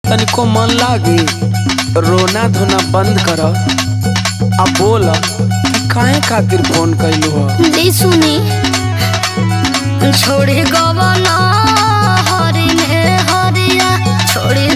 तनिको मन लागे रोना धोना बंद कर। अब बोल कि काहे खातिर फोन कैलू ह? दी सुनी छोड़ी गवना हरी में हरिया छोड़ी